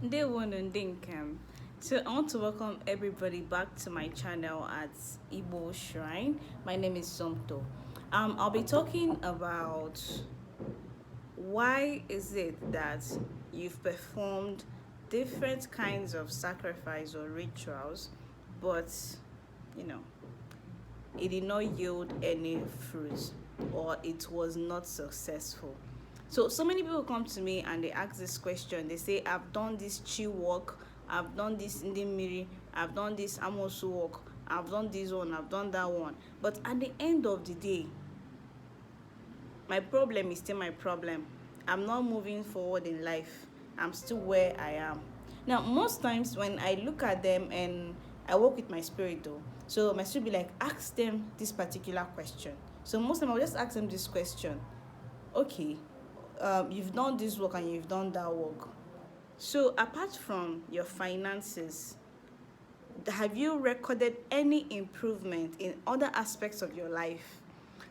Day one and Dinkum. So I want to welcome everybody back to my channel at Igbo Shrine. My name is Somto. I'll be talking about why is it that you've performed different kinds of sacrifice or rituals, but you know it did not yield any fruit or it was not successful. So many people come to me and they ask this question. They say, I've done this chi work, I've done this in the mirror, I've done this Amosu work, I've done this one, I've done that one. But at the end of the day, my problem is still my problem. I'm not moving forward in life. I'm still where I am. Now, most times when I look at them and I work with my spirit though, so my spirit be like, ask them this particular question. So most of them I'll just ask them this question. Okay, you've done this work and you've done that work. So apart from your finances, have you recorded any improvement in other aspects of your life?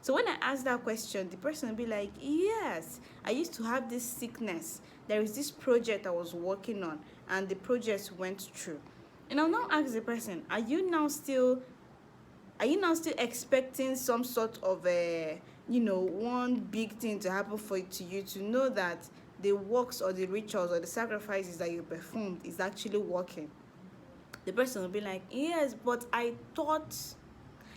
So when I ask that question, the person will be like, yes, I used to have this sickness. There is this project I was working on and the project went through. And I'll now ask the person, are you now still expecting some sort of a one big thing to happen to you to know that the works or the rituals or the sacrifices that you performed is actually working? The person will be like, yes, but I thought.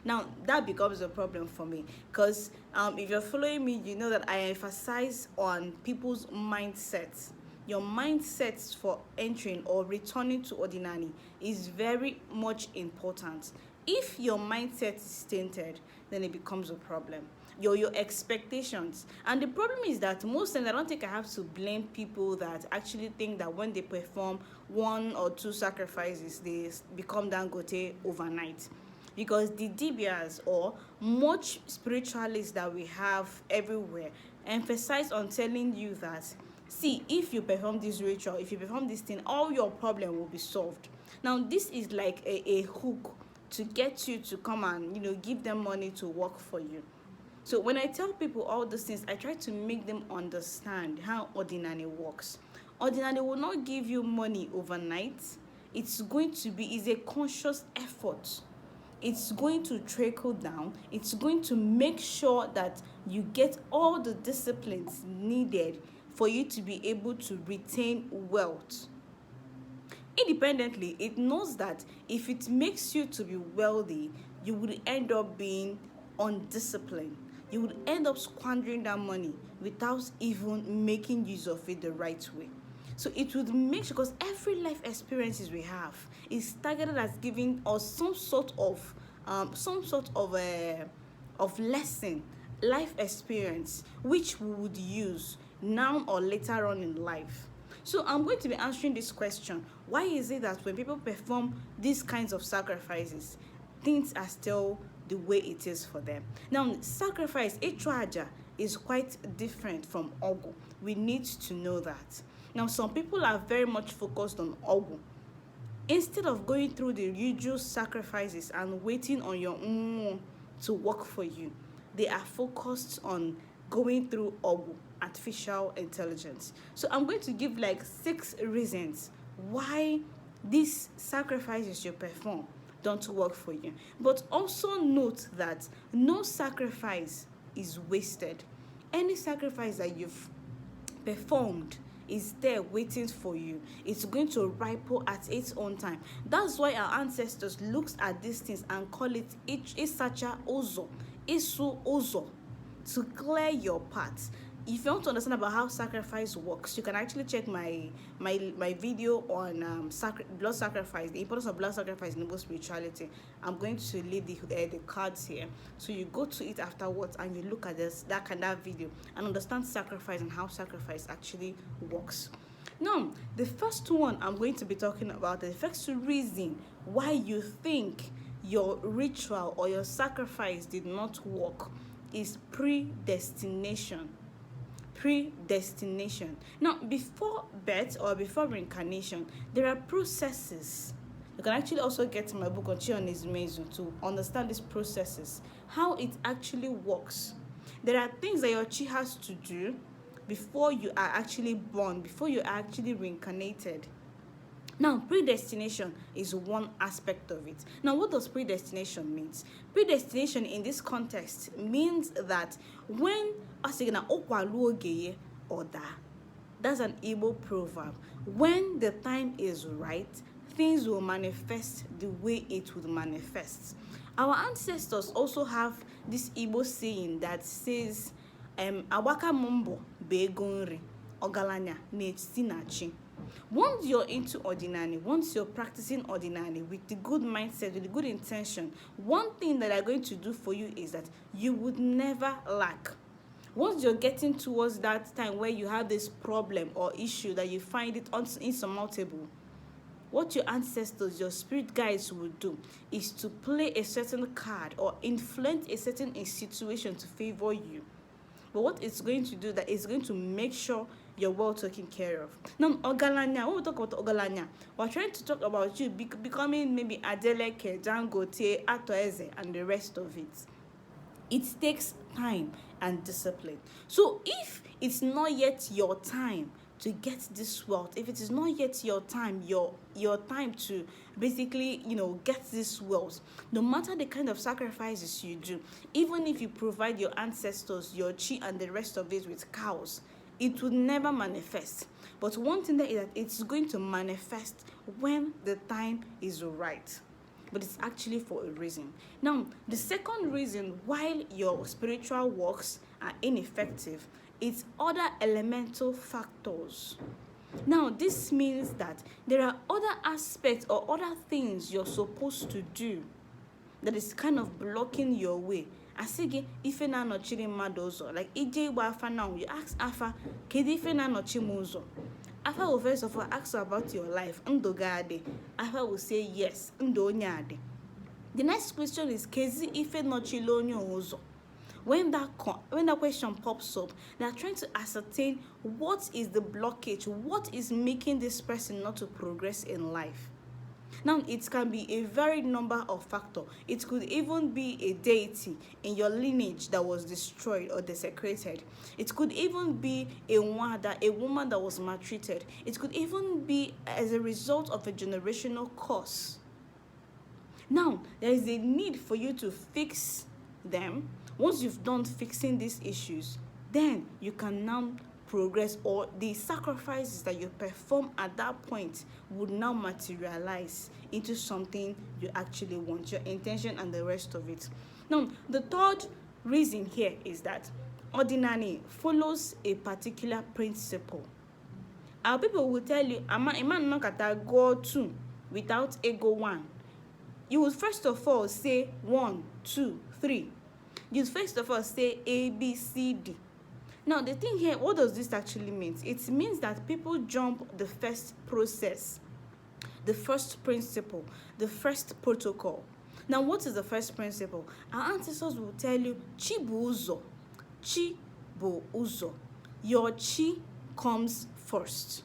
Now that becomes a problem for me, because if you're following me, you know that I emphasize on people's mindsets. Your mindsets for entering or returning to Odinaani is very much important. If your mindset is tainted, then it becomes a problem. Your expectations. And the problem is that most times I don't think I have to blame people that actually think that when they perform one or two sacrifices, they become Dangote overnight. Because the DBRs or much spiritualists that we have everywhere emphasize on telling you that, see, if you perform this ritual, if you perform this thing, all your problem will be solved. Now this is like a hook to get you to come and give them money to work for you. So when I tell people all these things, I try to make them understand how Odinani works. Ordinary will not give you money overnight. It's a conscious effort. It's going to trickle down. It's going to make sure that you get all the disciplines needed for you to be able to retain wealth. Independently, it knows that if it makes you to be wealthy, you would end up being undisciplined. You would end up squandering that money without even making use of it the right way. So it would make sure, because every life experiences we have is targeted as giving us some sort of lesson, life experience, which we would use now or later on in life. So I'm going to be answering this question. Why is it that when people perform these kinds of sacrifices, things are still the way it is for them? Now, sacrifice, Ichwaja, is quite different from Ogwu. We need to know that. Now, some people are very much focused on Ogwu. Instead of going through the usual sacrifices and waiting on your to work for you, they are focused on going through Ogwu, artificial intelligence. So I'm going to give like 6 reasons why these sacrifices you perform don't work for you. But also note that no sacrifice is wasted. Any sacrifice that you've performed is there waiting for you. It's going to ripen at its own time. That's why our ancestors looked at these things and call it Isacha Ozo, Isu Ozo, to clear your path. If you want to understand about how sacrifice works, you can actually check my video on blood sacrifice, the importance of blood sacrifice in Igbo spirituality. I'm going to leave the cards here, so you go to it afterwards and you look at that video and understand sacrifice and how sacrifice actually works. Now, the first one I'm going to be talking about, the first reason why you think your ritual or your sacrifice did not work, is predestination. Predestination. Now, before birth or before reincarnation, there are processes. You can actually also get my book on Chi on Izmezu to understand these processes, how it actually works. There are things that your Chi has to do before you are actually born, before you are actually reincarnated. Now, predestination is one aspect of it. Now, what does predestination mean? Predestination in this context means that when asigna okwaluogeye oda, that's an Igbo proverb. When the time is right, things will manifest the way it would manifest. Our ancestors also have this Igbo saying that says, Awaka mumbo begonri ogalanya nechinachi. Once you're into Odinaani, once you're practicing Odinaani with the good mindset, with the good intention, one thing that they're going to do for you is that you would never lack. Once you're getting towards that time where you have this problem or issue that you find it insurmountable, what your ancestors, your spirit guides will do is to play a certain card or influence a certain situation to favor you. But what it's going to do, that is going to make sure you're well taken care of. Now, Ogalanya, when we talk about Ogalanya, we're trying to talk about you becoming maybe Adeleke, Dangote, Atoeze, and the rest of it. It takes time and discipline. So if it's not yet your time to get this wealth, if it is not yet your time, your time to basically, get this wealth, no matter the kind of sacrifices you do, even if you provide your ancestors, your chi and the rest of it with cows, it will never manifest. But one thing that is that it's going to manifest when the time is right. But it's actually for a reason. Now, the second reason why your spiritual works are ineffective is other elemental factors. Now, this means that there are other aspects or other things you're supposed to do that is kind of blocking your way. Asige ife na nochiri mmadụ ụzọ, like ije igba afa now, you ask afa kedu ife na nochi m ụzọ. Afa will first of all ask you about your life. Ndo gade. Afa will say yes. Ndo onyade. The next question is kezi ife nochili onye ụzọ. When that question pops up, they are trying to ascertain what is the blockage, what is making this person not to progress in life. Now, it can be a very number of factors. It could even be a deity in your lineage that was destroyed or desecrated. It could even be a woman that was maltreated. It could even be as a result of a generational curse. Now, there is a need for you to fix them. Once you've done fixing these issues, then you can now progress, or the sacrifices that you perform at that point would now materialize into something you actually want, your intention and the rest of it. Now, the third reason here is that Odinaani follows a particular principle. Our people will tell you, a man not at go 2 without ego 1. You would first of all say 1, 2, 3. You first of all say A, B, C, D. Now, the thing here, what does this actually mean? It means that people jump the first process, the first principle, the first protocol. Now, what is the first principle? Our ancestors will tell you, chi bu uzo. Chi bu uzo. Your chi comes first.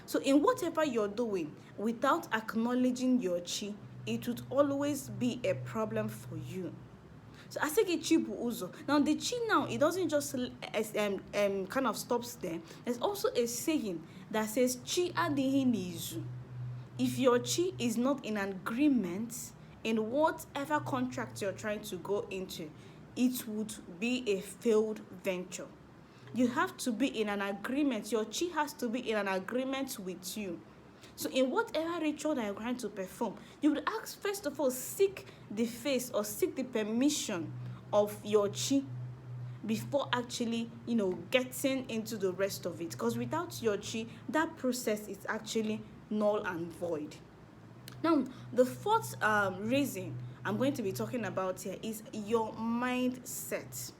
So, in whatever you're doing, without acknowledging your chi, it would always be a problem for you. So I say chi bu uzo. Now the chi now, it doesn't just kind of stops there. There's also a saying that says chi adihi nizu. If your chi is not in agreement in whatever contract you're trying to go into, it would be a failed venture. You have to be in an agreement. Your chi has to be in an agreement with you. So in whatever ritual that you're trying to perform, you would ask, first of all, seek the face or seek the permission of your chi before actually, getting into the rest of it. Because without your chi, that process is actually null and void. Now, the fourth reason I'm going to be talking about here is your mindset.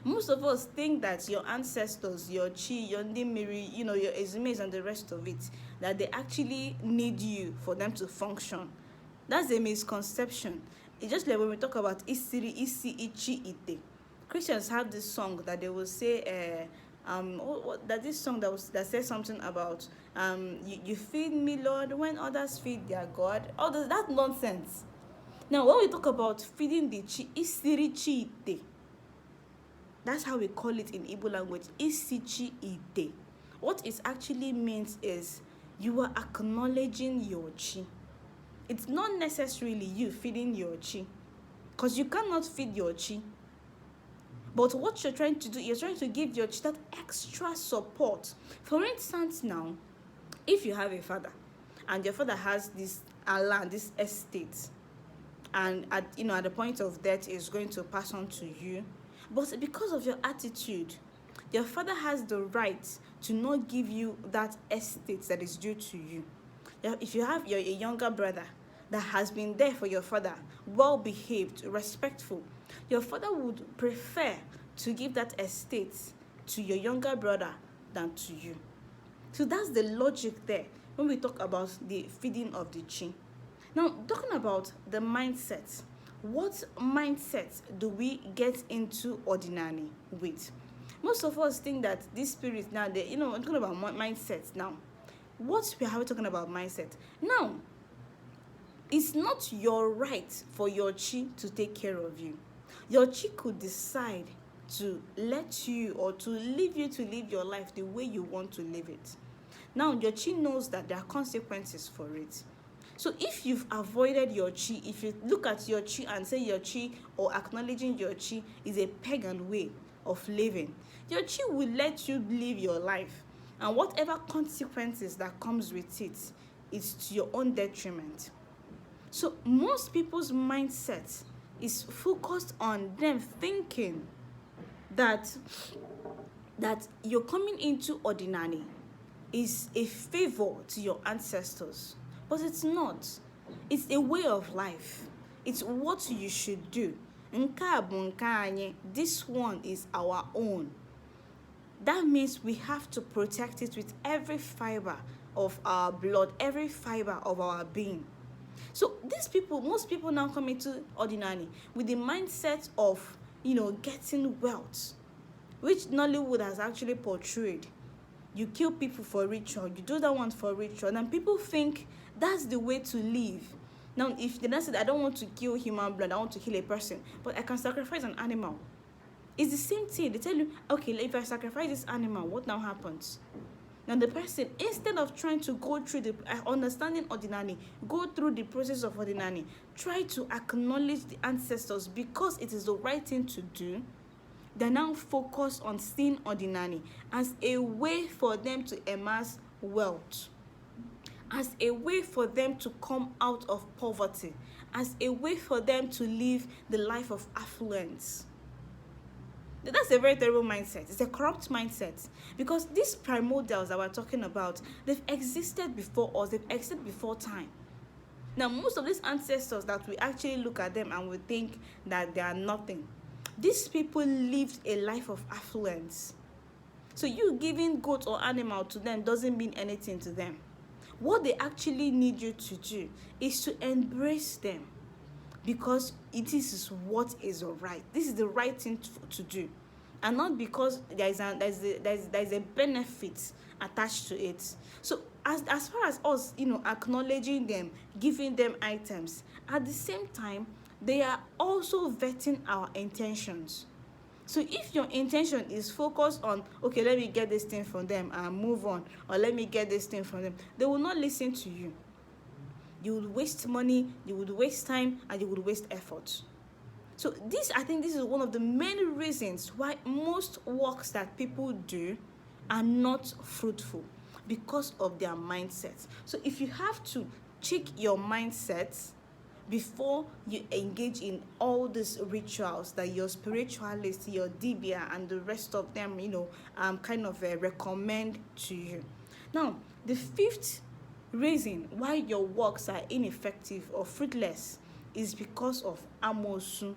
Most of us think that your ancestors, your chi, your ndimiri, your ezumes and the rest of it, that they actually need you for them to function. That's a misconception. It's just like when we talk about isiri, isi, ichi, ite. Christians have this song that they will say, this song that says something about you feed me, Lord, when others feed their God. All that nonsense. Now, when we talk about feeding the chi, isiri, chi, ite. That's how we call it in Igbo language, isichi ite. What it actually means is You are acknowledging your chi. It's not necessarily you feeding your chi, because you cannot feed your chi. But what you're trying to do, you're trying to give your chi that extra support. For instance, now, if you have a father and your father has this land, this estate, and at the point of death is going to pass on to you, but because of your attitude, your father has the right to not give you that estate that is due to you. If you have a younger brother that has been there for your father, well behaved, respectful, your father would prefer to give that estate to your younger brother than to you. So that's the logic there when we talk about the feeding of the chi. Now, talking about the mindset, what mindset do we get into Odinaani with? Most of us think that this spirit now, I'm talking about mindset now. What we are talking about mindset now? It's not your right for your chi to take care of you. Your chi could decide to let you or to leave you to live your life the way you want to live it. Now, your chi knows that there are consequences for it. So if you've avoided your chi, if you look at your chi and say your chi or acknowledging your chi is a pagan way of living, your chi will let you live your life. And whatever consequences that comes with it is to your own detriment. So most people's mindset is focused on them thinking that you're coming into Odinaani is a favor to your ancestors. But it's not. It's a way of life. It's what you should do. This one is our own. That means we have to protect it with every fiber of our blood, every fiber of our being. So most people now come into Odinaani with the mindset of, getting wealth, which Nollywood has actually portrayed. You kill people for ritual, you do that one for ritual, and people think that's the way to live. Now, if they don't say, I don't want to kill human blood, I want to kill a person, but I can sacrifice an animal. It's the same thing. They tell you, okay, if I sacrifice this animal, what now happens? Now the person, instead of trying to go through the understanding Odinaani, go through the process of Odinaani, try to acknowledge the ancestors because it is the right thing to do. They now focus on seeing Odinaani as a way for them to amass wealth, as a way for them to come out of poverty, as a way for them to live the life of affluence. That's a very terrible mindset. It's a corrupt mindset, because these primordials that we're talking about, they've existed before us, they've existed before time. Now, most of these ancestors that we actually look at them and we think that they are nothing, these people lived a life of affluence. So you giving goat or animal to them doesn't mean anything to them. What they actually need you to do is to embrace them, because it is what is right. This is the right thing to do, and not because there's a benefit attached to it. So as far as us, acknowledging them, giving them items, at the same time, they are also vetting our intentions. So if your intention is focused on, okay, let me get this thing from them and move on, or let me get this thing from them, they will not listen to you. You would waste money, you would waste time, and you would waste effort. So I think this is one of the main reasons why most works that people do are not fruitful, because of their mindset. So if you have to check your mindset before you engage in all these rituals that your spiritualist, your dibia, and the rest of them, recommend to you. Now, the fifth reason why your works are ineffective or fruitless is because of Amosu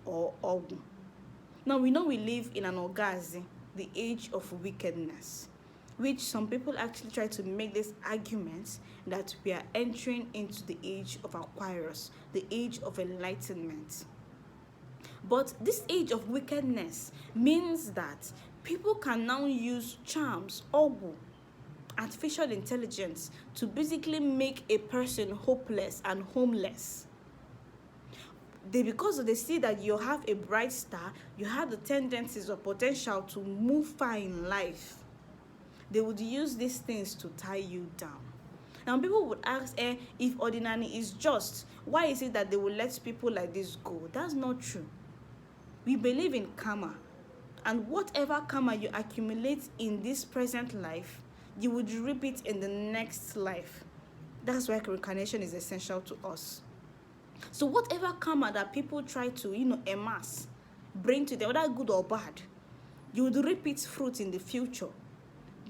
Ogwu. Now, we know we live in an Ogazi, the age of wickedness, which some people actually try to make this argument that we are entering into the age of Aquarius, the age of enlightenment. But this age of wickedness means that people can now use charms, Ogwu, artificial intelligence, to basically make a person hopeless and homeless. Because they see that you have a bright star, you have the tendencies or potential to move far in life, they would use these things to tie you down. Now people would ask, if Odinaani is just, why is it that they will let people like this go? That's not true. We believe in karma, and whatever karma you accumulate in this present life, you would reap it in the next life. That's why reincarnation is essential to us. So whatever karma that people try to, amass, bring to them, whether good or bad, you would reap its fruit in the future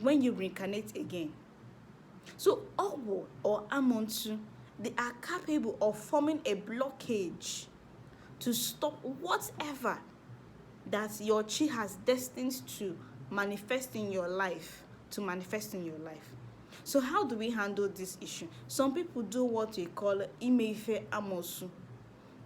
when you reincarnate again. So Ogwu or Amosu, they are capable of forming a blockage to stop whatever that your chi has destined to manifest in your life, So how do we handle this issue? Some people do what we call Imeife Amosu.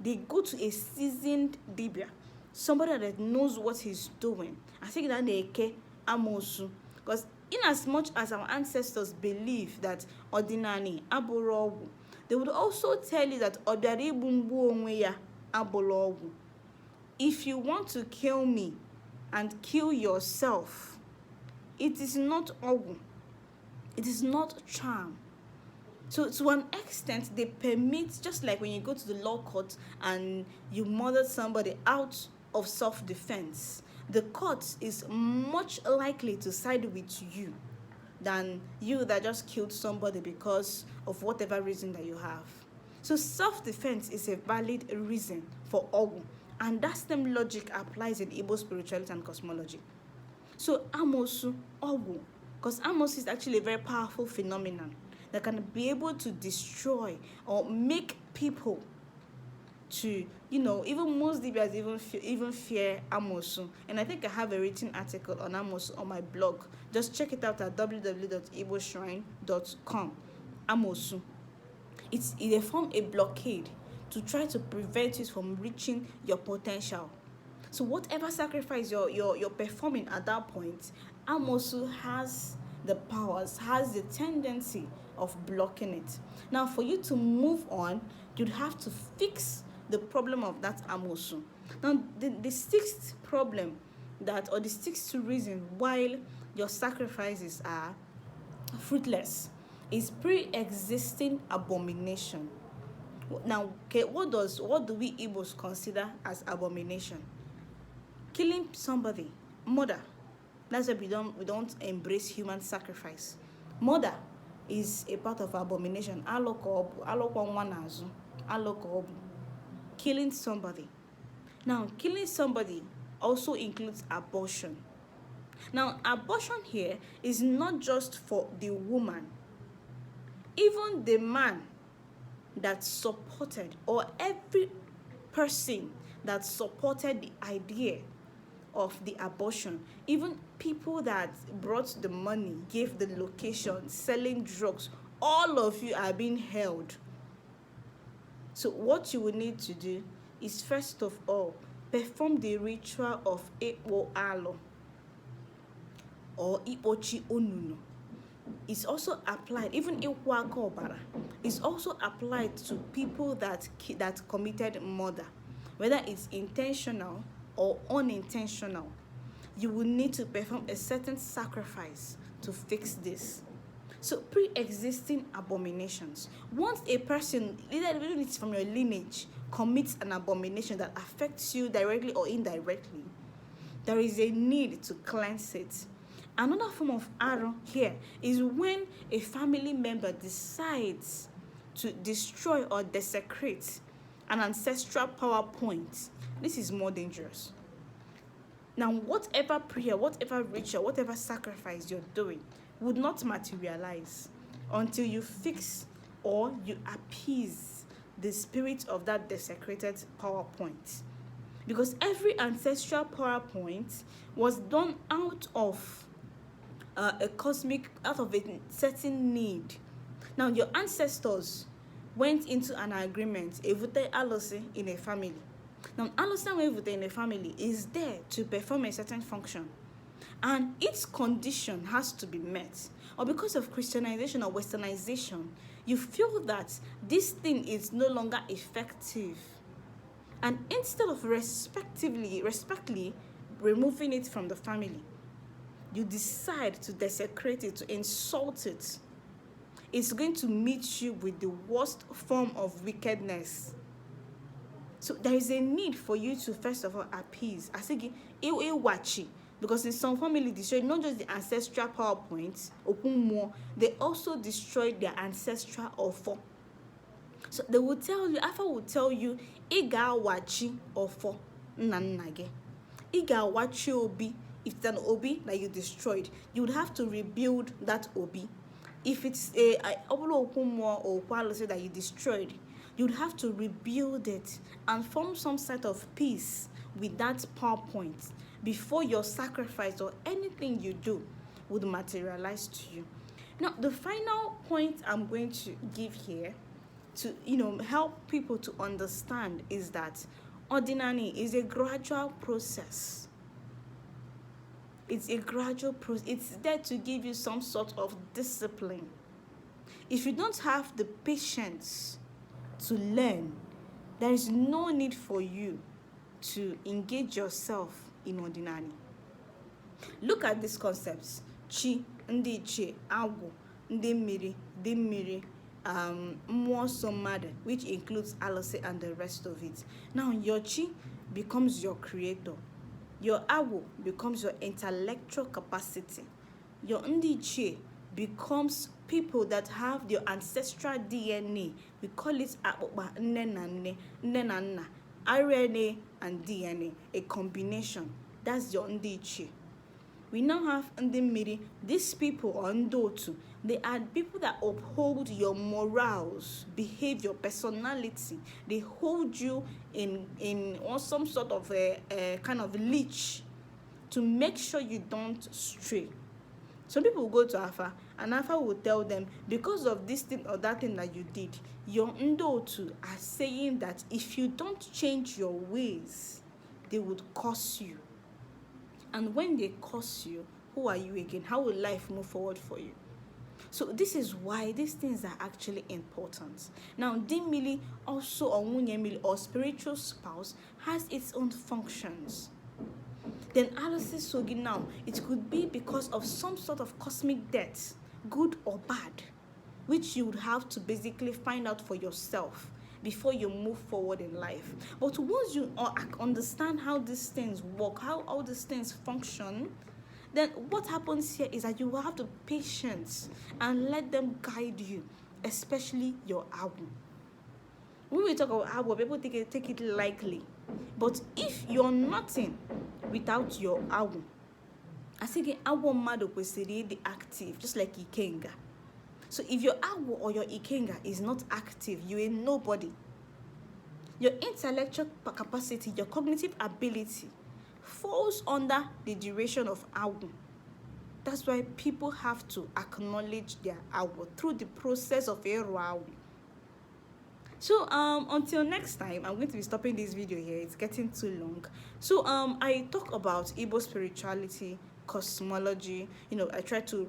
They go to a seasoned dibia, somebody that knows what he's doing. I think that they Eke Amosu. Because in as much as our ancestors believe that Odinaani Aboro Ogwu, they would also tell you that Obiari Bumbu Onweya Aboro Ogwu. If you want to kill me and kill yourself, it is not Ogwu. It is not charm. So to an extent, they permit, just like when you go to the law court and you murdered somebody out of self-defense, the court is much likely to side with you than you that just killed somebody because of whatever reason that you have. So self-defense is a valid reason for Ogwu, and that same logic applies in Igbo spirituality and cosmology. So Amosu Ogwu, because Amosu is actually a very powerful phenomenon that can be able to destroy or make people to, even most Libyans even fear Amosu. And I think I have a written article on Amosu on my blog. Just check it out at www.igboshrine.com. Amosu. They form a blockade to try to prevent you from reaching your potential. So whatever sacrifice you're performing at that point, Amosu has the powers, has the tendency of blocking it. Now, for you to move on, you'd have to fix the problem of that Amosu. Now, the sixth problem or the sixth reason why your sacrifices are fruitless is pre-existing abomination. Now, okay, what do we Igbos consider as abomination? Killing somebody, murder. That's why we don't embrace human sacrifice. Murder is a part of abomination. Killing somebody. Now, killing somebody also includes abortion. Now, abortion here is not just for the woman. Even the man that supported, or every person that supported the idea of the abortion, even people that brought the money, gave the location, selling drugs, all of you are being held. So what you will need to do is, first of all, perform the ritual of Ekpo Alo or Ipochi Onunu. It's also applied, even Ikwako Obara, is also applied to people that committed murder, whether it's intentional or unintentional. You will need to perform a certain sacrifice to fix this. So pre-existing abominations. Once a person, even it's from your lineage, commits an abomination that affects you directly or indirectly, there is a need to cleanse it. Another form of arrow here is when a family member decides to destroy or desecrate an ancestral power point. This is more dangerous. Now, whatever prayer, whatever ritual, whatever sacrifice you're doing would not materialize until you fix or you appease the spirit of that desecrated power point. Because every ancestral power point was done out of a certain need. Now, your ancestors went into an agreement, evute alosi in a family. Now, alosi evute in a family is there to perform a certain function, and its condition has to be met. Or because of Christianization or Westernization, you feel that this thing is no longer effective, and instead of respectfully removing it from the family, you decide to desecrate it, to insult it. it's going to meet you with the worst form of wickedness. So there is a need for you to first of all appease. I say wachi, because in some family destroyed not just the ancestral power points, they also destroyed their ancestral offer. So they will tell you, Alpha will tell you, Iga wachi offer nannage. Iga wachi obi. If it's an obi that you destroyed, you would have to rebuild that obi. If it's a obolo okumwa or kwalose that you destroyed, you'd have to rebuild it and form some sort of peace with that power point before your sacrifice or anything you do would materialize to you. Now, the final point I'm going to give here to help people to understand is that Odinaani is a gradual process. It's a gradual process. It's there to give you some sort of discipline. If you don't have the patience to learn, there is no need for you to engage yourself in Odinaani. Look at these concepts: chi, ndi chi, agwu, ndi mmiri, mmụọ mmadụ, which includes alose and the rest of it. Now, your chi becomes your creator. Your agwu becomes your intellectual capacity. Your ndi chi becomes people that have your ancestral DNA. We call it akpụkpa nne na nne, nne na nna, RNA and DNA, a combination. That's your ndi chi. We now have ndi mmiri. These people are ndotu. They are people that uphold your morals, behavior, personality. They hold you in some sort of a kind of leash to make sure you don't stray. Some people will go to Alpha, and Alpha will tell them, because of this thing or that thing that you did, your ndotu are saying that if you don't change your ways, they would curse you. And when they curse you, who are you again? How will life move forward for you? So this is why these things are actually important. Now, Dimili also, or Munyemili, or spiritual spouse, has its own functions. Then Alose Sogi now, it could be because of some sort of cosmic death, good or bad, which you would have to basically find out for yourself before you move forward in life. But once you understand how these things work, how all these things function, then what happens here is that you will have the patience and let them guide you, especially your agwu. When we talk about agwu, people take it lightly. But if you're nothing without your agwu, I say the agwu mado kwesiri the active, just like ikenga. So if your agwu or your ikenga is not active, you ain't nobody. Your intellectual capacity, your cognitive ability falls under the duration of agwu. That's why people have to acknowledge their agwu through the process of agwu. So until next time, I'm going to be stopping this video here. It's getting too long. So I talk about Igbo spirituality, cosmology. I try to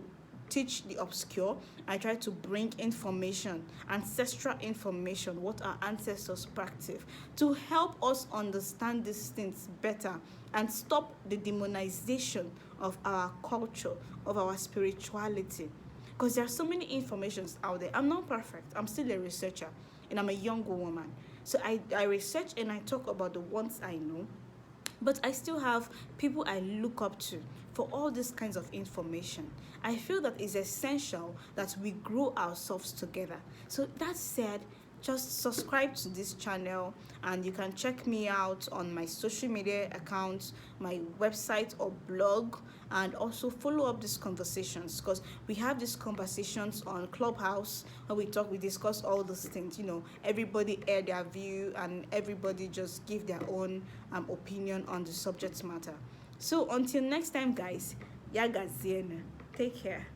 teach the obscure. I try to bring information, ancestral information, what our ancestors practice, to help us understand these things better and stop the demonization of our culture, of our spirituality. Because there are so many informations out there. I'm not perfect. I'm still a researcher, and I'm a young woman. So I research and I talk about the ones I know. But I still have people I look up to for all these kinds of information. I feel that it's essential that we grow ourselves together. So that said, just subscribe to this channel, and you can check me out on my social media accounts, my website or blog, and also follow up these conversations, because we have these conversations on Clubhouse where we discuss all those things. Everybody air their view and everybody just give their own opinion on the subject matter. So until next time, guys, take care.